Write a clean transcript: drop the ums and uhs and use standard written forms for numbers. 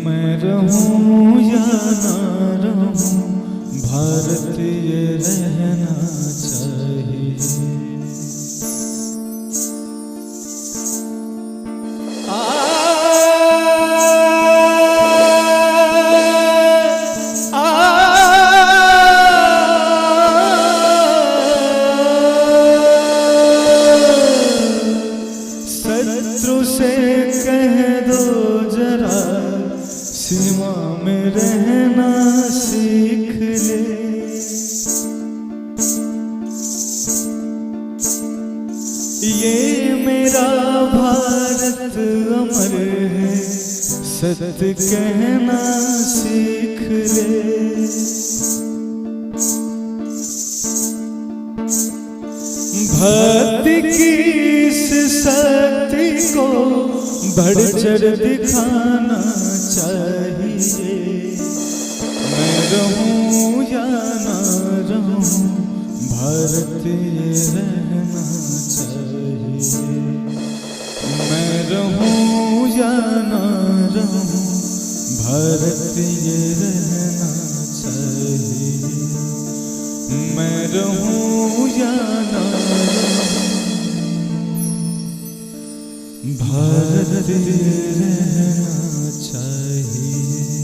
मैं रहूं या ना रहूं, भारतीय रहना चाहिए। शत्रु से कह दो जरा, सीमा में रहना सीख ले। ये मेरा भारत अमर है, सत्य कहना सीख ले। भक्ति की इस शक्ति को बढ़ चढ़ दिखाना चाहिए। मैं रहूं या ना रहूं, भारतीय रहना चाहिए। मैं रहूं या ना रहूं, भारतीय रहना चाहिए। मैं रहूं या ना रहूं, भारतीय रहना चाहिए।